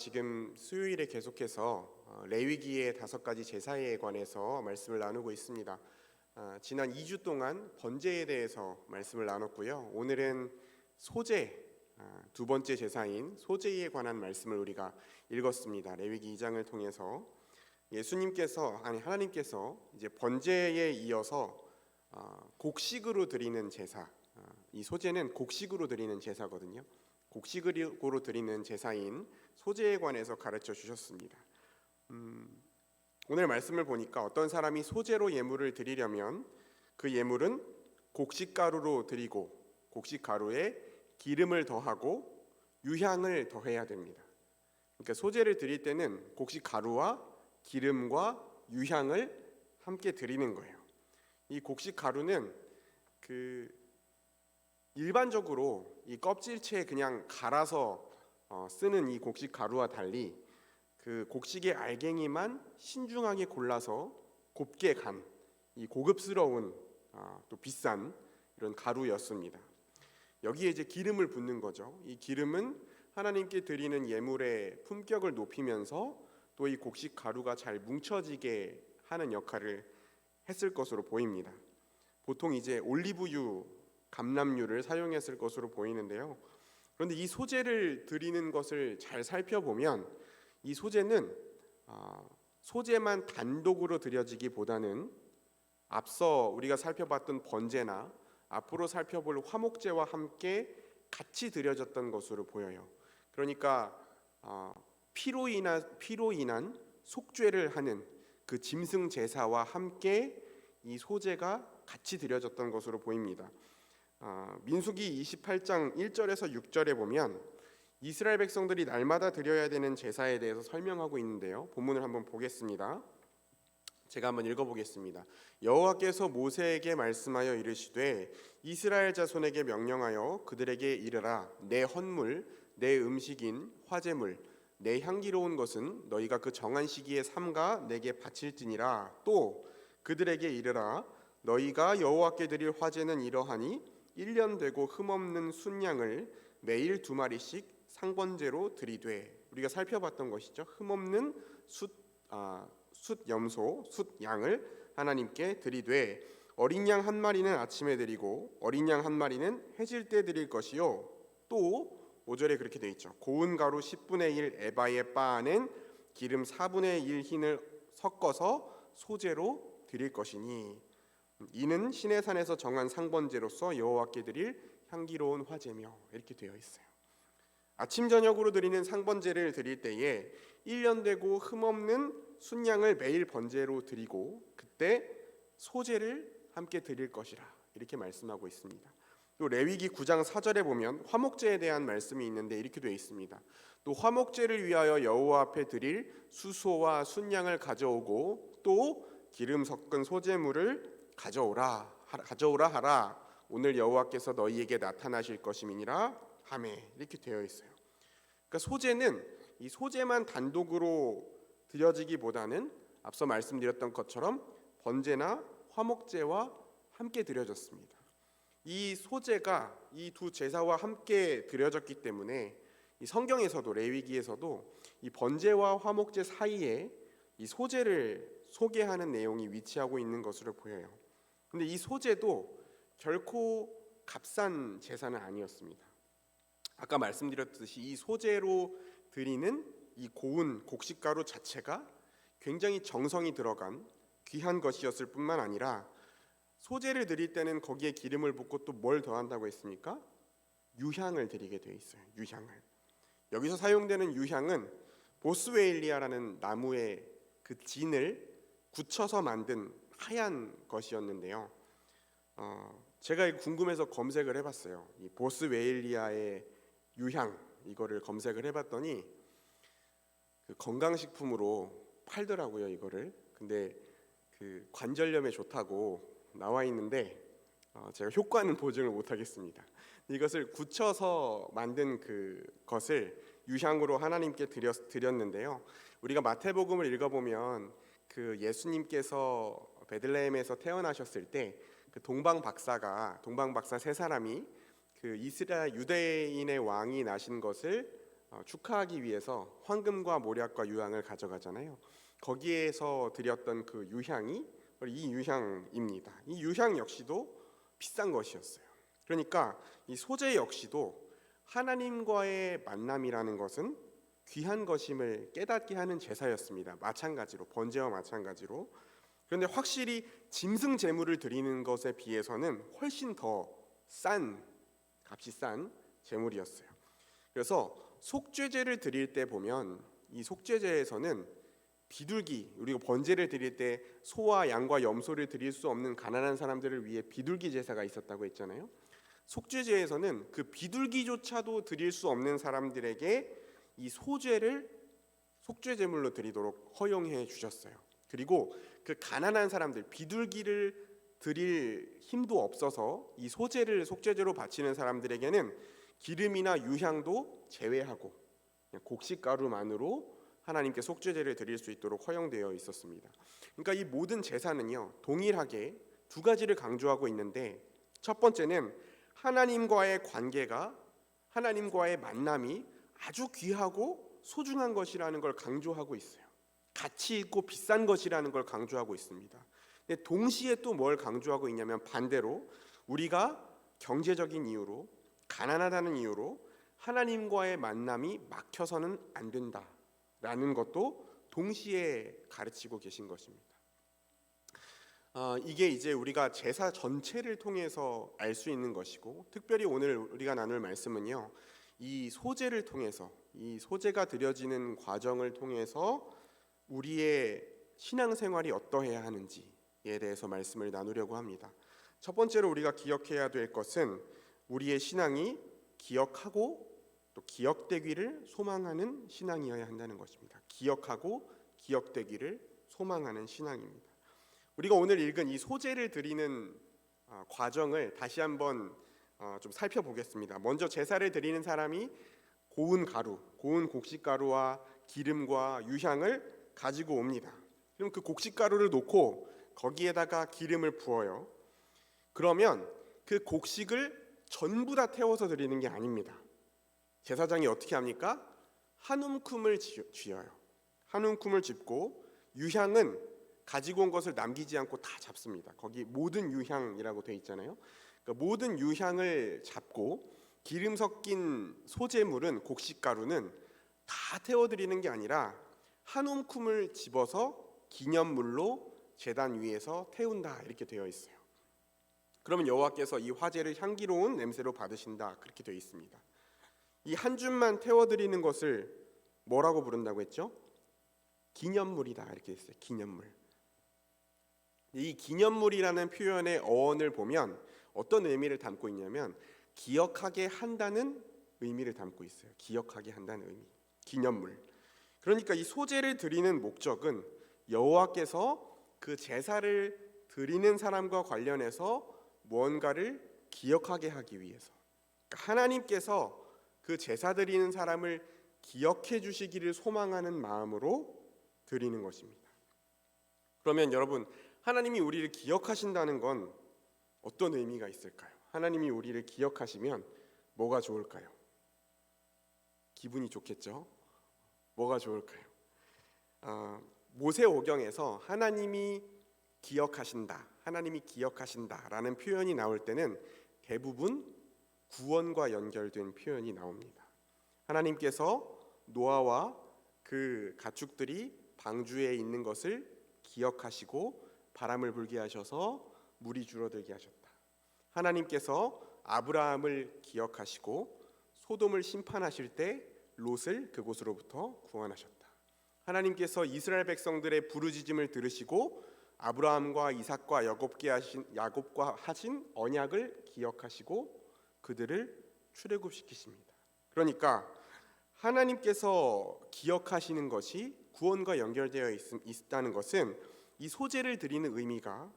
지금 수요일에 계속해서 레위기의 5가지 제사에 관해서 말씀을 나누고 있습니다. 지난 2주 동안 번제에 대해서 말씀을 나눴고요. 오늘은 소제, 두 번째 제사인 소제에 관한 말씀을 우리가 읽었습니다. 레위기 2장을 통해서 하나님께서 이제 번제에 이어서 곡식으로 드리는 제사, 이 소제는 곡식으로 드리는 제사거든요. 곡식으로 드리는 제사인 소제에 관해서 가르쳐 주셨습니다. 오늘 말씀을 보니까 어떤 사람이 소제로 예물을 드리려면 그 예물은 곡식가루로 드리고 곡식가루에 기름을 더하고 유향을 더해야 됩니다. 그러니까 소제를 드릴 때는 곡식가루와 기름과 유향을 함께 드리는 거예요. 이 곡식가루는 일반적으로 이 껍질채 그냥 갈아서 쓰는 이 곡식 가루와 달리 그 곡식의 알갱이만 신중하게 골라서 곱게 간 이 고급스러운 또 비싼 이런 가루였습니다. 여기에 이제 기름을 붓는 거죠. 이 기름은 하나님께 드리는 예물의 품격을 높이면서 또 이 곡식 가루가 잘 뭉쳐지게 하는 역할을 했을 것으로 보입니다. 보통 이제 올리브유, 감람유를 사용했을 것으로 보이는데요. 그런데 이 소제를 드리는 것을 잘 살펴보면 이 소제는 소제만 단독으로 드려지기보다는 앞서 우리가 살펴봤던 번제나 앞으로 살펴볼 화목제와 함께 같이 드려졌던 것으로 보여요. 그러니까 피로 인한 속죄를 하는 그 짐승 제사와 함께 이 소제가 같이 드려졌던 것으로 보입니다. 민수기 28장 1절에서 6절에 보면 이스라엘 백성들이 날마다 드려야 되는 제사에 대해서 설명하고 있는데요. 본문을 한번 보겠습니다. 제가 한번 읽어보겠습니다. 여호와께서 모세에게 말씀하여 이르시되 이스라엘 자손에게 명령하여 그들에게 이르라. 내 헌물, 내 음식인 화제물, 내 향기로운 것은 너희가 그 정한 시기에 삼가 내게 바칠지니라. 또 그들에게 이르라. 너희가 여호와께 드릴 화제는 이러하니 1년 되고 흠없는 순양을 매일 2마리씩 상번제로 드리되, 우리가 살펴봤던 것이죠. 흠없는 숫염소, 숫양을 하나님께 드리되 어린 양 1마리는 아침에 드리고 어린 양 1마리는 해질 때 드릴 것이요. 또 5절에 그렇게 되어 있죠. 고운 가루 10분의 1 에바의 바 안엔 기름 4분의 1 흰을 섞어서 소제로 드릴 것이니 이는 시내 산에서 정한 상번제로서 여호와께 드릴 향기로운 화제며, 이렇게 되어 있어요. 아침 저녁으로 드리는 상번제를 드릴 때에 1년 되고 흠없는 순양을 매일 번제로 드리고 그때 소제를 함께 드릴 것이라, 이렇게 말씀하고 있습니다. 또 레위기 9장 4절에 보면 화목제에 대한 말씀이 있는데 이렇게 되어 있습니다. 또 화목제를 위하여 여호와 앞에 드릴 수소와 순양을 가져오고 또 기름 섞은 소제물을 가져오라 하라. 오늘 여호와께서 너희에게 나타나실 것임이니라 하매, 이렇게 되어 있어요. 그러니까 소제는 이 소제만 단독으로 드려지기보다는 앞서 말씀드렸던 것처럼 번제나 화목제와 함께 드려졌습니다. 이 소제가 이 두 제사와 함께 드려졌기 때문에 이 성경에서도, 레위기에서도 이 번제와 화목제 사이에 이 소제를 소개하는 내용이 위치하고 있는 것으로 보여요. 근데 이 소제도 결코 값싼 제사는 아니었습니다. 아까 말씀드렸듯이 이 소제로 드리는 이 고운 곡식가루 자체가 굉장히 정성이 들어간 귀한 것이었을 뿐만 아니라 소제를 드릴 때는 거기에 기름을 붓고 또 뭘 더한다고 했습니까? 유향을 드리게 되어 있어요. 유향을. 여기서 사용되는 유향은 보스웨일리아라는 나무의 그 진을 굳혀서 만든 하얀 것이었는데요. 제가 궁금해서 검색을 해봤어요. 이 보스웨일리아의 유향, 이거를 검색을 해봤더니 그 건강식품으로 팔더라고요, 이거를. 근데 그 관절염에 좋다고 나와 있는데 제가 효과는 보증을 못하겠습니다. 이것을 굳혀서 만든 그것을 유향으로 하나님께 드렸는데요. 우리가 마태복음을 읽어보면 그 예수님께서 베들레헴에서 태어나셨을 때 그 동방 박사 세 사람이 그 이스라엘 유대인의 왕이 나신 것을 축하하기 위해서 황금과 몰약과 유향을 가져가잖아요. 거기에서 드렸던 그 유향이 바로 이 유향입니다. 이 유향 역시도 비싼 것이었어요. 그러니까 이 소재 역시도 하나님과의 만남이라는 것은 귀한 것임을 깨닫게 하는 제사였습니다. 마찬가지로 번제와 마찬가지로. 그런데 확실히 짐승 제물을 드리는 것에 비해서는 훨씬 더 싼, 값이 싼 제물이었어요. 그래서 속죄제를 드릴 때 보면 이 속죄제에서는 비둘기, 우리가 번제를 드릴 때 소와 양과 염소를 드릴 수 없는 가난한 사람들을 위해 비둘기 제사가 있었다고 했잖아요. 속죄제에서는 그 비둘기조차도 드릴 수 없는 사람들에게 이 소제를 속죄제물로 드리도록 허용해 주셨어요. 그리고 그 가난한 사람들, 비둘기를 드릴 힘도 없어서 이 소제를 속죄제로 바치는 사람들에게는 기름이나 유향도 제외하고 그냥 곡식가루만으로 하나님께 속죄제를 드릴 수 있도록 허용되어 있었습니다. 그러니까 이 모든 제사는요, 동일하게 두 가지를 강조하고 있는데, 첫 번째는 하나님과의 관계가, 하나님과의 만남이 아주 귀하고 소중한 것이라는 걸 강조하고 있어요. 가치 있고 비싼 것이라는 걸 강조하고 있습니다. 근데 동시에 또 뭘 강조하고 있냐면 반대로 우리가 경제적인 이유로, 가난하다는 이유로 하나님과의 만남이 막혀서는 안 된다라는 것도 동시에 가르치고 계신 것입니다. 이게 이제 우리가 제사 전체를 통해서 알 수 있는 것이고, 특별히 오늘 우리가 나눌 말씀은요, 이 소제를 통해서, 이 소제가 드려지는 과정을 통해서 우리의 신앙생활이 어떠해야 하는지에 대해서 말씀을 나누려고 합니다. 첫 번째로 우리가 기억해야 될 것은 우리의 신앙이 기억하고 또 기억되기를 소망하는 신앙이어야 한다는 것입니다. 기억하고 기억되기를 소망하는 신앙입니다. 우리가 오늘 읽은 이 소제를 드리는 과정을 다시 한번 좀 살펴보겠습니다. 먼저 제사를 드리는 사람이 고운 가루, 고운 곡식가루와 기름과 유향을 가지고 옵니다. 그럼 그 곡식가루를 놓고 거기에다가 기름을 부어요. 그러면 그 곡식을 전부 다 태워서 드리는 게 아닙니다. 제사장이 어떻게 합니까? 한 움큼을 쥐어요. 한 움큼을 짚고 유향은 가지고 온 것을 남기지 않고 다 잡습니다. 거기 모든 유향이라고 돼 있잖아요. 그러니까 모든 유향을 잡고 기름 섞인 소재물은, 곡식가루는 다 태워드리는 게 아니라 한 움큼을 집어서 기념물로 제단 위에서 태운다, 이렇게 되어 있어요. 그러면 여호와께서 이 화제를 향기로운 냄새로 받으신다, 그렇게 되어 있습니다. 이 한 줌만 태워드리는 것을 뭐라고 부른다고 했죠? 기념물이다, 이렇게 했어요. 기념물. 이 기념물이라는 표현의 어원을 보면 어떤 의미를 담고 있냐면 기억하게 한다는 의미를 담고 있어요. 기억하게 한다는 의미. 기념물. 그러니까 이 소제를 드리는 목적은 여호와께서 그 제사를 드리는 사람과 관련해서 무언가를 기억하게 하기 위해서, 그러니까 하나님께서 그 제사 드리는 사람을 기억해 주시기를 소망하는 마음으로 드리는 것입니다. 그러면 여러분, 하나님이 우리를 기억하신다는 건 어떤 의미가 있을까요? 하나님이 우리를 기억하시면 뭐가 좋을까요? 기분이 좋겠죠? 뭐가 좋을까요? 모세오경에서 하나님이 기억하신다라는 표현이 나올 때는 대부분 구원과 연결된 표현이 나옵니다. 하나님께서 노아와 그 가축들이 방주에 있는 것을 기억하시고 바람을 불게 하셔서 물이 줄어들게 하셨다. 하나님께서 아브라함을 기억하시고 소돔을 심판하실 때 롯을 그곳으로부터 구원하셨다. 하나님께서 이스라엘 백성들의 부르짖음을 들으시고 아브라함과 이삭과 야곱과 하신 언약을 기억하시고 그들을 출애굽시키십니다. 그러니까 하나님께서 기억하시는 것이 구원과 연결되어 있다는 것은 이 소제를 드리는 의미가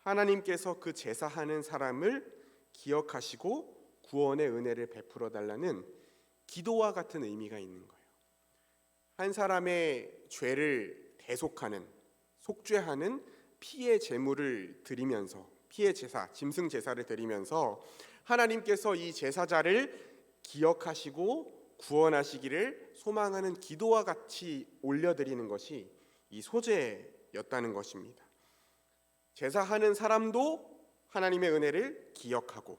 하나님께서 그 제사하는 사람을 기억하시고 구원의 은혜를 베풀어 달라는 기도와 같은 의미가 있는 거예요. 한 사람의 죄를 대속하는, 속죄하는 피의 제물을 드리면서, 피의 제사, 짐승 제사를 드리면서 하나님께서 이 제사자를 기억하시고 구원하시기를 소망하는 기도와 같이 올려드리는 것이 이 소제였다는 것입니다. 제사하는 사람도 하나님의 은혜를 기억하고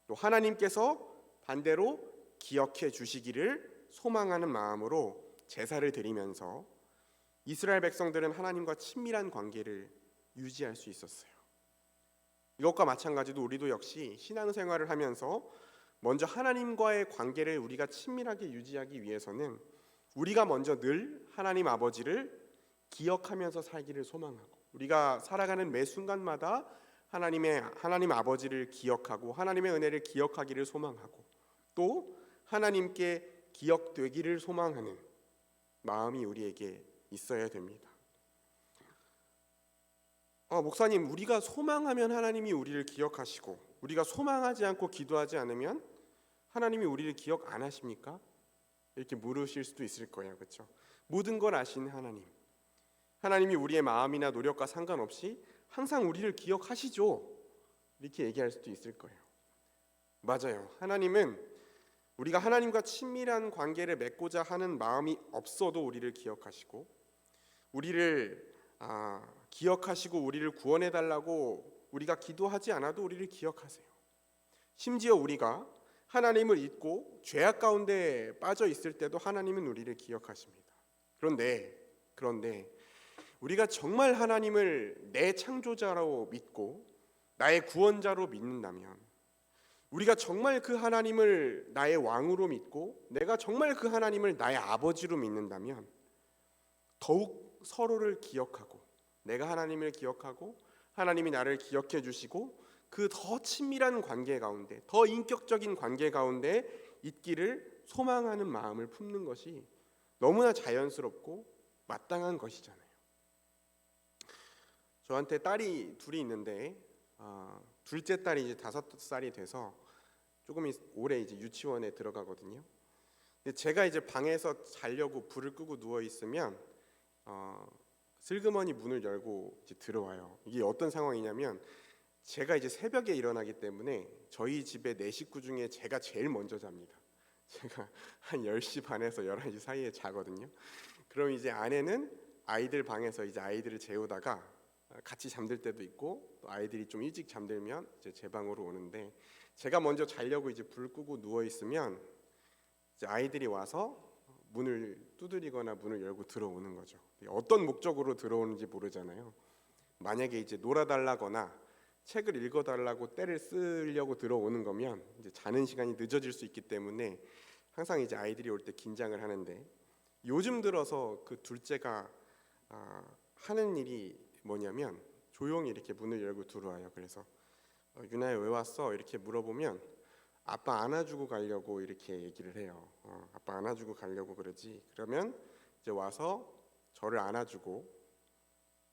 또 하나님께서 반대로 기억해 주시기를 소망하는 마음으로 제사를 드리면서 이스라엘 백성들은 하나님과 친밀한 관계를 유지할 수 있었어요. 이것과 마찬가지로 우리도 역시 신앙생활을 하면서 먼저 하나님과의 관계를 우리가 친밀하게 유지하기 위해서는 우리가 먼저 늘 하나님 아버지를 기억하면서 살기를 소망하고 우리가 살아가는 매 순간마다 하나님 아버지를 기억하고 하나님의 은혜를 기억하기를 소망하고 또 하나님께 기억되기를 소망하는 마음이 우리에게 있어야 됩니다. 목사님, 우리가 소망하면 하나님이 우리를 기억하시고 우리가 소망하지 않고 기도하지 않으면 하나님이 우리를 기억 안 하십니까? 이렇게 물으실 수도 있을 거예요. 그렇죠? 모든 걸 아시는 하나님이 우리의 마음이나 노력과 상관없이 항상 우리를 기억하시죠. 이렇게 얘기할 수도 있을 거예요. 맞아요. 하나님은 우리가 하나님과 친밀한 관계를 맺고자 하는 마음이 없어도 우리를 기억하시고 우리를 기억하시고 우리를 구원해 달라고 우리가 기도하지 않아도 우리를 기억하세요. 심지어 우리가 하나님을 잊고 죄악 가운데 빠져 있을 때도 하나님은 우리를 기억하십니다. 그런데 우리가 정말 하나님을 내 창조자로 믿고 나의 구원자로 믿는다면 우리가 정말 그 하나님을 나의 왕으로 믿고 내가 정말 그 하나님을 나의 아버지로 믿는다면 더욱 서로를 기억하고 내가 하나님을 기억하고 하나님이 나를 기억해 주시고 그 더 친밀한 관계 가운데 더 인격적인 관계 가운데 있기를 소망하는 마음을 품는 것이 너무나 자연스럽고 마땅한 것이잖아요. 저한테 딸이 둘이 있는데 둘째 딸이 이제 5살이 돼서 조금 올해 이제 유치원에 들어가거든요. 근데 제가 이제 방에서 자려고 불을 끄고 누워 있으면 슬그머니 문을 열고 이제 들어와요. 이게 어떤 상황이냐면 제가 이제 새벽에 일어나기 때문에 저희 집에 4식구 중에 제가 제일 먼저 잡니다. 제가 한 10시 반에서 11시 사이에 자거든요. 그럼 이제 아내는 아이들 방에서 이제 아이들을 재우다가 같이 잠들 때도 있고 또 아이들이 좀 일찍 잠들면 이제 제 방으로 오는데 제가 먼저 자려고 이제 불 끄고 누워 있으면 이제 아이들이 와서 문을 두드리거나 문을 열고 들어오는 거죠. 어떤 목적으로 들어오는지 모르잖아요. 만약에 이제 놀아달라거나 책을 읽어달라고 때를 쓰려고 들어오는 거면 이제 자는 시간이 늦어질 수 있기 때문에 항상 이제 아이들이 올 때 긴장을 하는데 요즘 들어서 그 둘째가 하는 일이 뭐냐면 조용히 이렇게 문을 열고 들어와요. 그래서 유나야 왜 왔어? 이렇게 물어보면 아빠 안아주고 가려고 이렇게 얘기를 해요. 아빠 안아주고 가려고 그러지. 그러면 이제 와서 저를 안아주고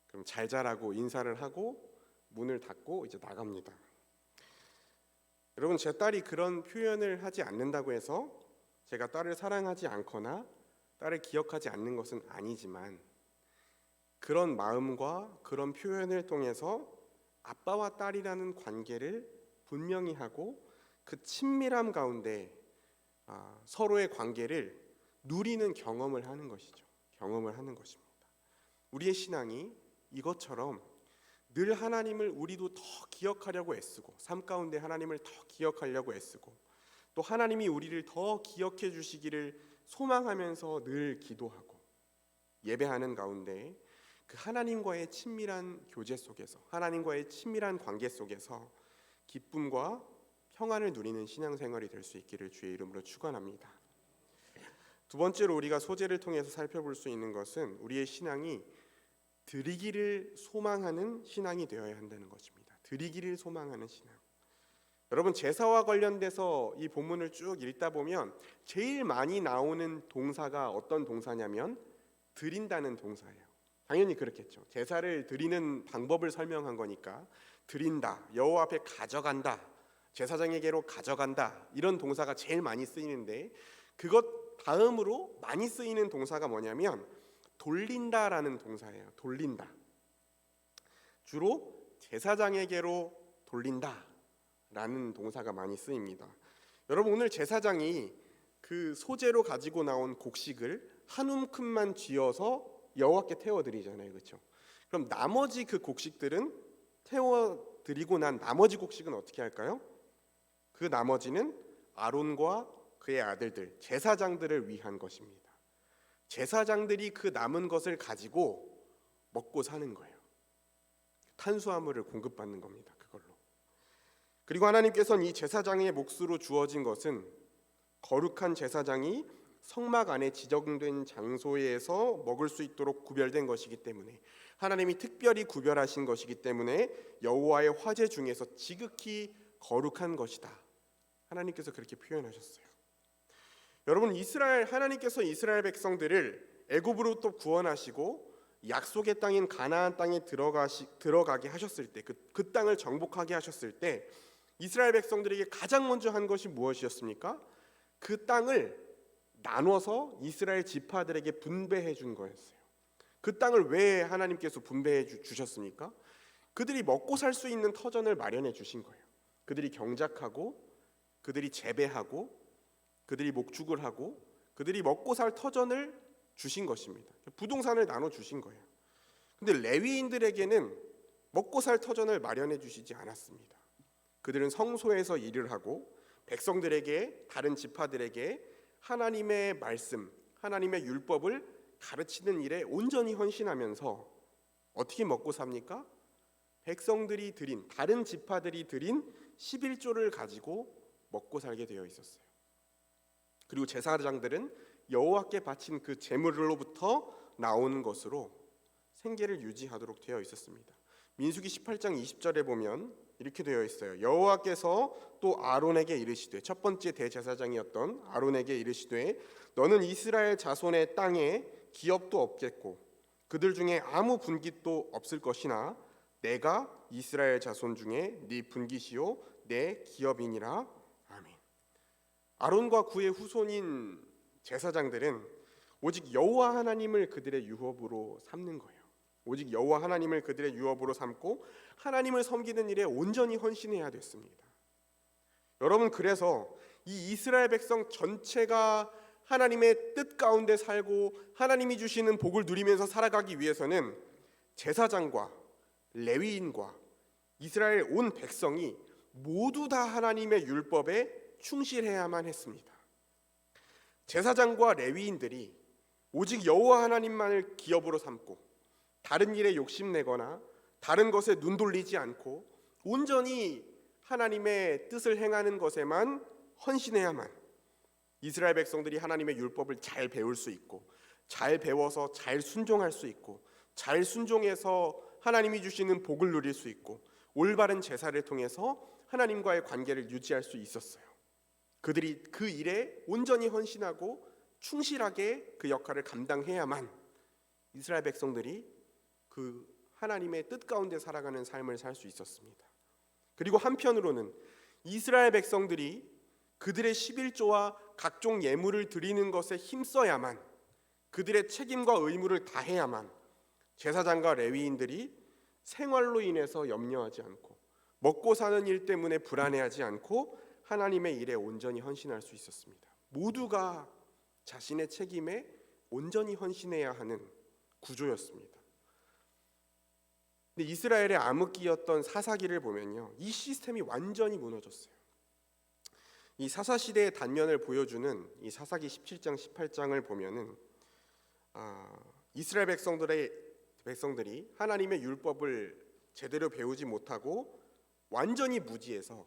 그럼 잘 자라고 인사를 하고 문을 닫고 이제 나갑니다. 여러분, 제 딸이 그런 표현을 하지 않는다고 해서 제가 딸을 사랑하지 않거나 딸을 기억하지 않는 것은 아니지만 그런 마음과 그런 표현을 통해서 아빠와 딸이라는 관계를 분명히 하고 그 친밀함 가운데 서로의 관계를 누리는 경험을 하는 것이죠. 경험을 하는 것입니다. 우리의 신앙이 이것처럼 늘 하나님을 우리도 더 기억하려고 애쓰고 삶 가운데 하나님을 더 기억하려고 애쓰고 또 하나님이 우리를 더 기억해 주시기를 소망하면서 늘 기도하고 예배하는 가운데 그 하나님과의 친밀한 교제 속에서 하나님과의 친밀한 관계 속에서 기쁨과 평안을 누리는 신앙생활이 될 수 있기를 주의 이름으로 축원합니다. 두 번째로 우리가 소제를 통해서 살펴볼 수 있는 것은 우리의 신앙이 드리기를 소망하는 신앙이 되어야 한다는 것입니다. 드리기를 소망하는 신앙. 여러분, 제사와 관련돼서 이 본문을 쭉 읽다 보면 제일 많이 나오는 동사가 어떤 동사냐면 드린다는 동사예요. 당연히 그렇겠죠. 제사를 드리는 방법을 설명한 거니까 드린다, 여호와 앞에 가져간다, 제사장에게로 가져간다 이런 동사가 제일 많이 쓰이는데 그것 다음으로 많이 쓰이는 동사가 뭐냐면 돌린다라는 동사예요. 돌린다. 주로 제사장에게로 돌린다라는 동사가 많이 쓰입니다. 여러분, 오늘 제사장이 그 소재로 가지고 나온 곡식을 한 움큼만 쥐어서 여호와께 태워드리잖아요, 그렇죠? 그럼 나머지 그 곡식들은 태워드리고 난 나머지 곡식은 어떻게 할까요? 그 나머지는 아론과 그의 아들들, 제사장들을 위한 것입니다. 제사장들이 그 남은 것을 가지고 먹고 사는 거예요. 탄수화물을 공급받는 겁니다, 그걸로. 그리고 하나님께서는 이 제사장의 몫으로 주어진 것은 거룩한 제사장이 성막 안에 지정된 장소에서 먹을 수 있도록 구별된 것이기 때문에, 하나님이 특별히 구별하신 것이기 때문에 여호와의 화제 중에서 지극히 거룩한 것이다. 하나님께서 그렇게 표현하셨어요. 여러분, 하나님께서 이스라엘 백성들을 애굽으로부터 구원하시고 약속의 땅인 가나안 땅에 들어가게 하셨을 때, 그 땅을 정복하게 하셨을 때 이스라엘 백성들에게 가장 먼저 한 것이 무엇이었습니까? 그 땅을 나눠서 이스라엘 지파들에게 분배해 준 거였어요. 그 땅을 왜 하나님께서 분배해 주셨습니까? 그들이 먹고 살 수 있는 터전을 마련해 주신 거예요. 그들이 경작하고, 그들이 재배하고, 그들이 목축을 하고, 그들이 먹고 살 터전을 주신 것입니다. 부동산을 나눠 주신 거예요. 근데 레위인들에게는 먹고 살 터전을 마련해 주시지 않았습니다. 그들은 성소에서 일을 하고 백성들에게, 다른 지파들에게 하나님의 말씀, 하나님의 율법을 가르치는 일에 온전히 헌신하면서 어떻게 먹고 삽니까? 백성들이 드린, 다른 지파들이 드린 11조를 가지고 먹고 살게 되어 있었어요. 그리고 제사장들은 여호와께 바친 그 제물로부터 나오는 것으로 생계를 유지하도록 되어 있었습니다. 민수기 18장 20절에 보면 이렇게 되어 있어요. 여호와께서 또 아론에게 이르시되, 첫 번째 대제사장이었던 아론에게 이르시되, 너는 이스라엘 자손의 땅에 기업도 없겠고 그들 중에 아무 분깃도 없을 것이나 내가 이스라엘 자손 중에 네 분깃이요 내 기업이니라. 아멘. 아론과 그의 후손인 제사장들은 오직 여호와 하나님을 그들의 유업으로 삼는 거예요. 오직 여호와 하나님을 그들의 유업으로 삼고 하나님을 섬기는 일에 온전히 헌신해야 됐습니다. 여러분, 그래서 이 이스라엘 백성 전체가 하나님의 뜻 가운데 살고 하나님이 주시는 복을 누리면서 살아가기 위해서는 제사장과 레위인과 이스라엘 온 백성이 모두 다 하나님의 율법에 충실해야만 했습니다. 제사장과 레위인들이 오직 여호와 하나님만을 기업으로 삼고 다른 일에 욕심내거나 다른 것에 눈 돌리지 않고 온전히 하나님의 뜻을 행하는 것에만 헌신해야만 이스라엘 백성들이 하나님의 율법을 잘 배울 수 있고, 잘 배워서 잘 순종할 수 있고, 잘 순종해서 하나님이 주시는 복을 누릴 수 있고, 올바른 제사를 통해서 하나님과의 관계를 유지할 수 있었어요. 그들이 그 일에 온전히 헌신하고 충실하게 그 역할을 감당해야만 이스라엘 백성들이 그 하나님의 뜻 가운데 살아가는 삶을 살 수 있었습니다. 그리고 한편으로는 이스라엘 백성들이 그들의 11조와 각종 예물을 드리는 것에 힘써야만, 그들의 책임과 의무를 다해야만 제사장과 레위인들이 생활로 인해서 염려하지 않고 먹고 사는 일 때문에 불안해하지 않고 하나님의 일에 온전히 헌신할 수 있었습니다. 모두가 자신의 책임에 온전히 헌신해야 하는 구조였습니다. 근데 이스라엘의 암흑기였던 사사기를 보면요, 이 시스템이 완전히 무너졌어요. 이 사사시대의 단면을 보여주는 이 사사기 17장 18장을 보면은 이스라엘 백성들이 하나님의 율법을 제대로 배우지 못하고 완전히 무지해서,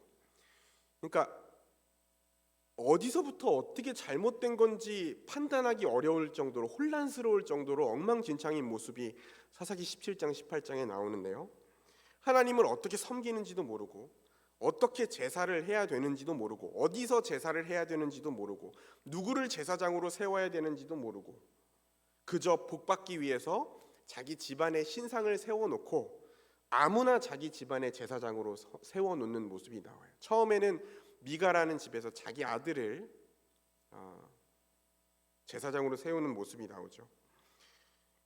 그러니까 어디서부터 어떻게 잘못된 건지 판단하기 어려울 정도로, 혼란스러울 정도로 엉망진창인 모습이 사사기 17장 18장에 나오는데요, 하나님을 어떻게 섬기는지도 모르고 어떻게 제사를 해야 되는지도 모르고 어디서 제사를 해야 되는지도 모르고 누구를 제사장으로 세워야 되는지도 모르고 그저 복받기 위해서 자기 집안의 신상을 세워놓고 아무나 자기 집안의 제사장으로 세워놓는 모습이 나와요. 처음에는 미가라는 집에서 자기 아들을 제사장으로 세우는 모습이 나오죠.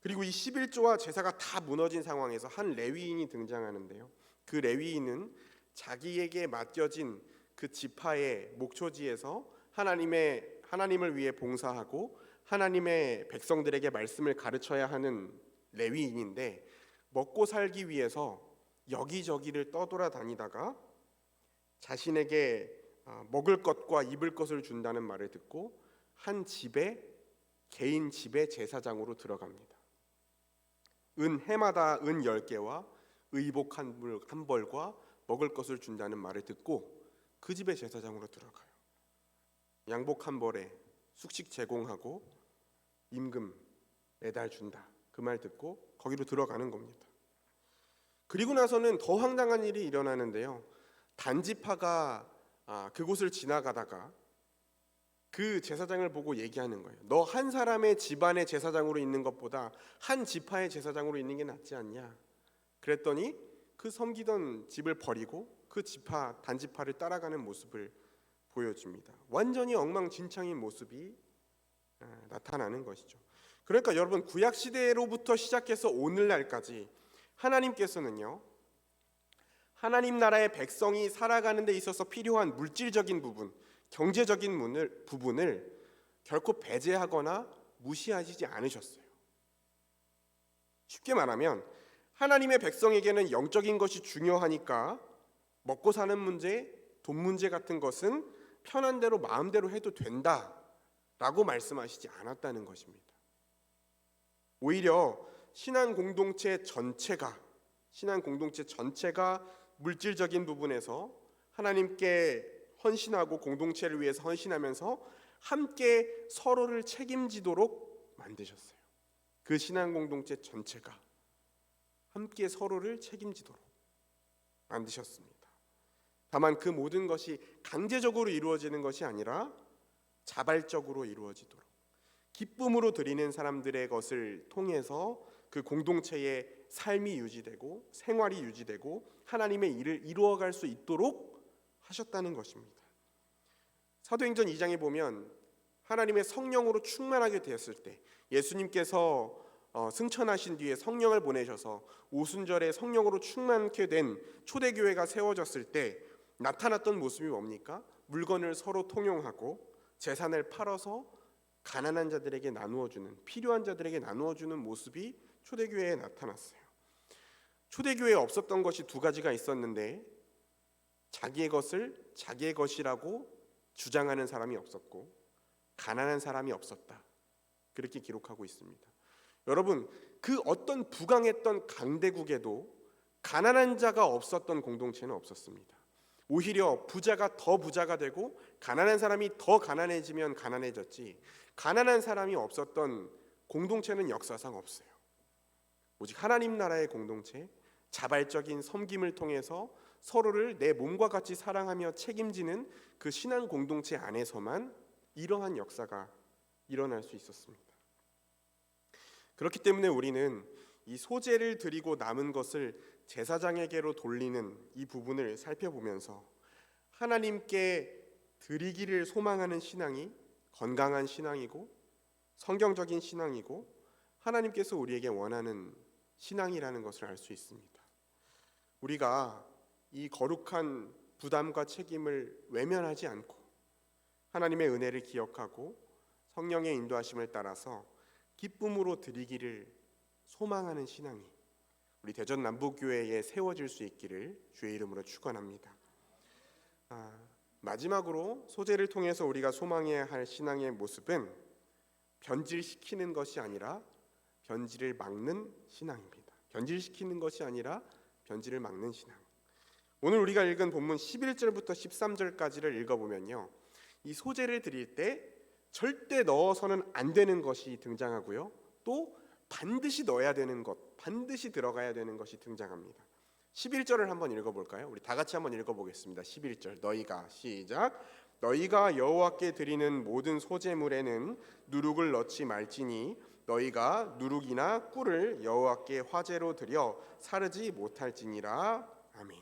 그리고 이 11조와 제사가 다 무너진 상황에서 한 레위인이 등장하는데요, 그 레위인은 자기에게 맡겨진 그 지파의 목초지에서 하나님의 하나님을 위해 봉사하고 하나님의 백성들에게 말씀을 가르쳐야 하는 레위인인데 먹고 살기 위해서 여기저기를 떠돌아다니다가 자신에게 먹을 것과 입을 것을 준다는 말을 듣고 한 집에 개인 집의 제사장으로 들어갑니다. 은 해마다 은 10개와 의복 한 벌과 먹을 것을 준다는 말을 듣고 그 집의 제사장으로 들어가요. 양복 한 벌에 숙식 제공하고 임금 매달 준다. 그 말 듣고 거기로 들어가는 겁니다. 그리고 나서는 더 황당한 일이 일어나는데요. 단지파가 그곳을 지나가다가 그 제사장을 보고 얘기하는 거예요. 너 한 사람의 집안의 제사장으로 있는 것보다 한 지파의 제사장으로 있는 게 낫지 않냐. 그랬더니 그 섬기던 집을 버리고 그 단지파를 따라가는 모습을 보여줍니다. 완전히 엉망진창인 모습이 나타나는 것이죠. 그러니까 여러분, 구약 시대로부터 시작해서 오늘날까지 하나님께서는요, 하나님 나라의 백성이 살아가는 데 있어서 필요한 물질적인 부분, 경제적인 부분을 결코 배제하거나 무시하시지 않으셨어요. 쉽게 말하면 하나님의 백성에게는 영적인 것이 중요하니까 먹고 사는 문제, 돈 문제 같은 것은 편한 대로 마음대로 해도 된다라고 말씀하시지 않았다는 것입니다. 오히려 신앙 공동체 전체가 물질적인 부분에서 하나님께 헌신하고 공동체를 위해서 헌신하면서 함께 서로를 책임지도록 만드셨어요. 그 신앙 공동체 전체가 함께 서로를 책임지도록 만드셨습니다. 다만 그 모든 것이 강제적으로 이루어지는 것이 아니라 자발적으로 이루어지도록, 기쁨으로 드리는 사람들의 것을 통해서 그 공동체의 삶이 유지되고 생활이 유지되고 하나님의 일을 이루어갈 수 있도록 하셨다는 것입니다. 사도행전 2장에 보면 하나님의 성령으로 충만하게 되었을 때, 예수님께서 승천하신 뒤에 성령을 보내셔서 오순절에 성령으로 충만케 된 초대교회가 세워졌을 때 나타났던 모습이 뭡니까? 물건을 서로 통용하고 재산을 팔아서 가난한 자들에게 나누어주는, 필요한 자들에게 나누어주는 모습이 초대교회에 나타났어요. 초대교회에 없었던 것이 두 가지가 있었는데, 자기의 것을 자기의 것이라고 주장하는 사람이 없었고 가난한 사람이 없었다. 그렇게 기록하고 있습니다. 여러분, 그 어떤 부강했던 강대국에도 가난한 자가 없었던 공동체는 없었습니다. 오히려 부자가 더 부자가 되고 가난한 사람이 더 가난해지면 가난해졌지, 가난한 사람이 없었던 공동체는 역사상 없어요. 오직 하나님 나라의 공동체, 자발적인 섬김을 통해서 서로를 내 몸과 같이 사랑하며 책임지는 그 신앙 공동체 안에서만 이러한 역사가 일어날 수 있었습니다. 그렇기 때문에 우리는 이 소제를 드리고 남은 것을 제사장에게로 돌리는 이 부분을 살펴보면서 하나님께 드리기를 소망하는 신앙이 건강한 신앙이고 성경적인 신앙이고 하나님께서 우리에게 원하는 신앙이라는 것을 알 수 있습니다. 우리가 이 거룩한 부담과 책임을 외면하지 않고 하나님의 은혜를 기억하고 성령의 인도하심을 따라서 기쁨으로 드리기를 소망하는 신앙이 우리 대전 남부교회에 세워질 수 있기를 주의 이름으로 축원합니다. 마지막으로 소제를 통해서 우리가 소망해야 할 신앙의 모습은 변질시키는 것이 아니라 변질을 막는 신앙입니다. 변질시키는 것이 아니라 변질을 막는 신앙. 오늘 우리가 읽은 본문 11절부터 13절까지를 읽어보면요, 이 소제를 드릴 때 절대 넣어서는 안 되는 것이 등장하고요, 또 반드시 넣어야 되는 것, 반드시 들어가야 되는 것이 등장합니다. 11절을 한번 읽어볼까요? 우리 다 같이 한번 읽어보겠습니다. 11절, 너희가, 시작. 너희가 여호와께 드리는 모든 소제물에는 누룩을 넣지 말지니 너희가 누룩이나 꿀을 여호와께 화제로 드려 사르지 못할지니라. 아멘.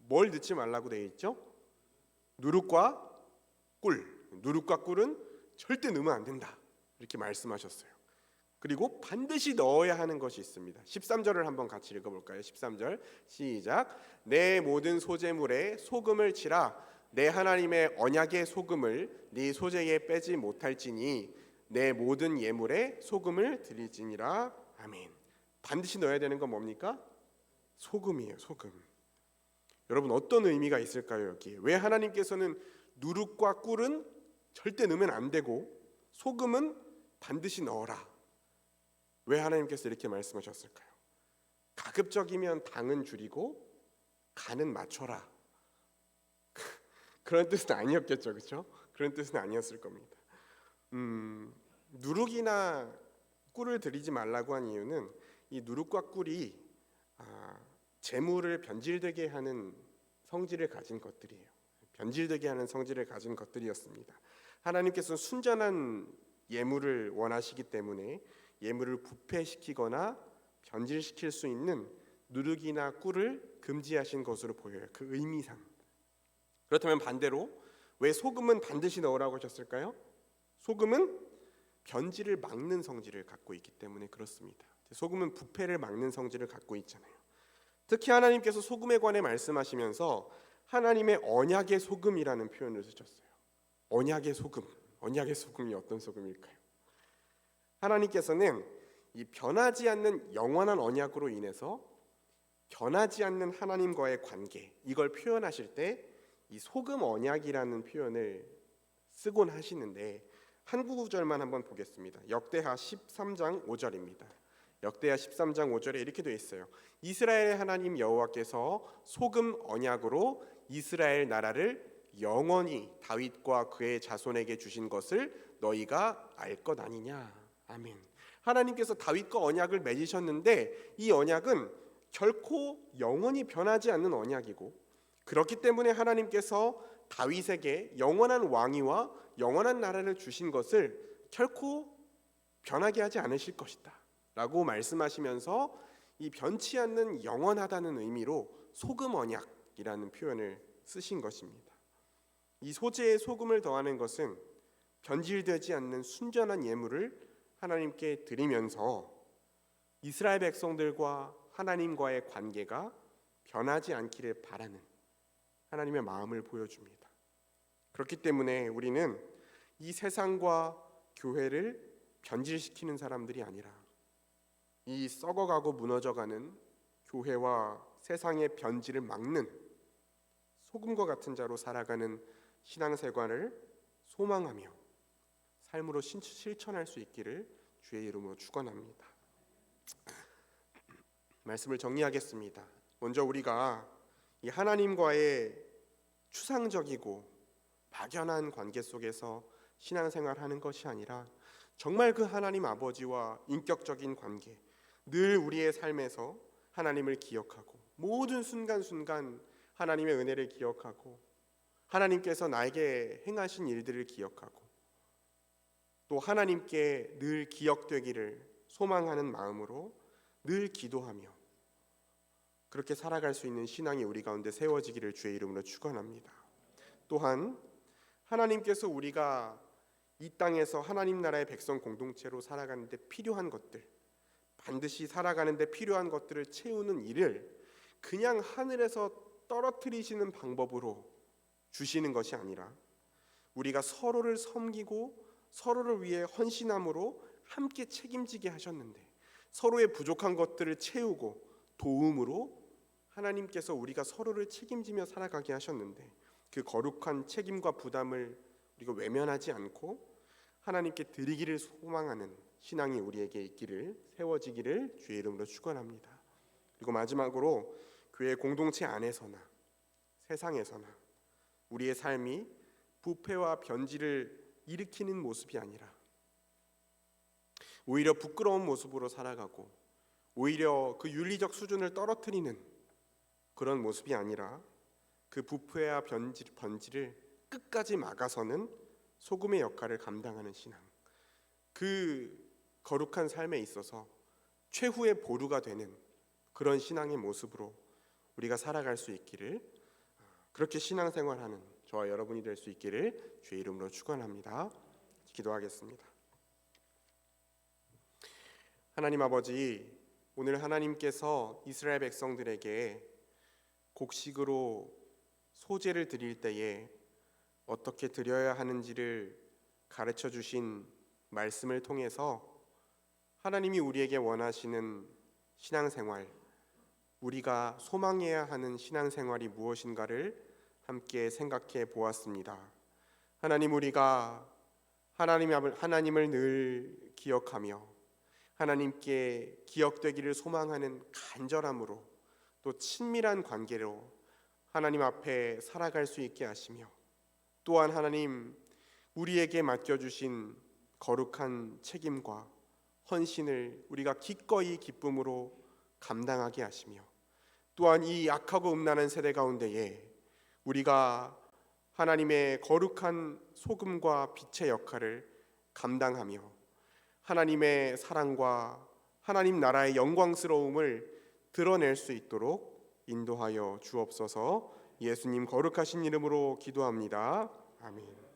뭘 넣지 말라고 되어 있죠? 누룩과 꿀. 누룩과 꿀은 절대 넣으면 안 된다, 이렇게 말씀하셨어요. 그리고 반드시 넣어야 하는 것이 있습니다. 13절을 한번 같이 읽어볼까요? 13절 시작. 내 모든 소제물에 소금을 치라. 내 하나님의 언약의 소금을 네 소재에 빼지 못할지니 내 모든 예물에 소금을 드릴지니라. 아멘. 반드시 넣어야 되는 건 뭡니까? 소금이에요. 소금. 여러분, 어떤 의미가 있을까요? 여기 왜 하나님께서는 누룩과 꿀은 절대 넣으면 안 되고 소금은 반드시 넣어라, 왜 하나님께서 이렇게 말씀하셨을까요? 가급적이면 당은 줄이고 간은 맞춰라, 그런 뜻은 아니었겠죠, 그렇죠? 그런 뜻은 아니었을 겁니다. 누룩이나 꿀을 드리지 말라고 한 이유는 이 누룩과 꿀이 재물을 변질되게 하는 성질을 가진 것들이에요. 변질되게 하는 성질을 가진 것들이었습니다. 하나님께서는 순전한 예물을 원하시기 때문에 예물을 부패시키거나 변질시킬 수 있는 누룩이나 꿀을 금지하신 것으로 보여요. 그 의미상. 그렇다면 반대로 왜 소금은 반드시 넣으라고 하셨을까요? 소금은 변질을 막는 성질을 갖고 있기 때문에 그렇습니다. 소금은 부패를 막는 성질을 갖고 있잖아요. 특히 하나님께서 소금에 관해 말씀하시면서 하나님의 언약의 소금이라는 표현을 쓰셨어요. 언약의 소금. 언약의 소금이 어떤 소금일까요? 하나님께서는 이 변하지 않는 영원한 언약으로 인해서 변하지 않는 하나님과의 관계, 이걸 표현하실 때 이 소금 언약이라는 표현을 쓰곤 하시는데 한 구절만 한번 보겠습니다. 역대하 13장 5절입니다. 역대하 13장 5절에 이렇게 되어 있어요. 이스라엘 하나님 여호와께서 소금 언약으로 이스라엘 나라를 영원히 다윗과 그의 자손에게 주신 것을 너희가 알 것 아니냐. 아멘. 하나님께서 다윗과 언약을 맺으셨는데 이 언약은 결코 영원히 변하지 않는 언약이고, 그렇기 때문에 하나님께서 다윗에게 영원한 왕위와 영원한 나라를 주신 것을 결코 변하게 하지 않으실 것이다 라고 말씀하시면서 이 변치 않는 영원하다는 의미로 소금 언약이라는 표현을 쓰신 것입니다. 이 소재에 소금을 더하는 것은 변질되지 않는 순전한 예물을 하나님께 드리면서 이스라엘 백성들과 하나님과의 관계가 변하지 않기를 바라는 하나님의 마음을 보여줍니다. 그렇기 때문에 우리는 이 세상과 교회를 변질시키는 사람들이 아니라 이 썩어가고 무너져가는 교회와 세상의 변질을 막는 소금과 같은 자로 살아가는 신앙생활을 소망하며 삶으로 실천할 수 있기를 주의 이름으로 축원합니다. 말씀을 정리하겠습니다. 먼저 우리가 이 하나님과의 추상적이고 막연한 관계 속에서 신앙생활하는 것이 아니라 정말 그 하나님 아버지와 인격적인 관계, 늘 우리의 삶에서 하나님을 기억하고 모든 순간순간 하나님의 은혜를 기억하고 하나님께서 나에게 행하신 일들을 기억하고 또 하나님께 늘 기억되기를 소망하는 마음으로 늘 기도하며 그렇게 살아갈 수 있는 신앙이 우리 가운데 세워지기를 주의 이름으로 축원합니다. 또한 하나님께서 우리가 이 땅에서 하나님 나라의 백성 공동체로 살아가는데 필요한 것들, 반드시 살아가는데 필요한 것들을 채우는 일을 그냥 하늘에서 떨어뜨리시는 방법으로 주시는 것이 아니라 우리가 서로를 섬기고 서로를 위해 헌신함으로 함께 책임지게 하셨는데, 서로의 부족한 것들을 채우고 도움으로 하나님께서 우리가 서로를 책임지며 살아가게 하셨는데, 그 거룩한 책임과 부담을 우리가 외면하지 않고 하나님께 드리기를 소망하는 신앙이 우리에게 있기를, 세워지기를 주의 이름으로 축원합니다. 그리고 마지막으로 교회 공동체 안에서나 세상에서나 우리의 삶이 부패와 변질을 일으키는 모습이 아니라 오히려 부끄러운 모습으로 살아가고 오히려 그 윤리적 수준을 떨어뜨리는 그런 모습이 아니라 그 부패와 변질을 끝까지 막아서는 소금의 역할을 감당하는 신앙, 그 거룩한 삶에 있어서 최후의 보루가 되는 그런 신앙의 모습으로 우리가 살아갈 수 있기를, 그렇게 신앙생활하는 저와 여러분이 될 수 있기를 주의 이름으로 축원합니다. 기도하겠습니다. 하나님 아버지, 오늘 하나님께서 이스라엘 백성들에게 곡식으로 소제를 드릴 때에 어떻게 드려야 하는지를 가르쳐 주신 말씀을 통해서 하나님이 우리에게 원하시는 신앙생활, 우리가 소망해야 하는 신앙생활이 무엇인가를 함께 생각해 보았습니다. 하나님, 우리가 하나님을 늘 기억하며 하나님께 기억되기를 소망하는 간절함으로 또 친밀한 관계로 하나님 앞에 살아갈 수 있게 하시며, 또한 하나님 우리에게 맡겨주신 거룩한 책임과 헌신을 우리가 기꺼이 기쁨으로 감당하게 하시며, 또한 이 약하고 음란한 세대 가운데에 우리가 하나님의 거룩한 소금과 빛의 역할을 감당하며 하나님의 사랑과 하나님 나라의 영광스러움을 드러낼 수 있도록 인도하여 주옵소서. 예수님 거룩하신 이름으로 기도합니다. 아멘.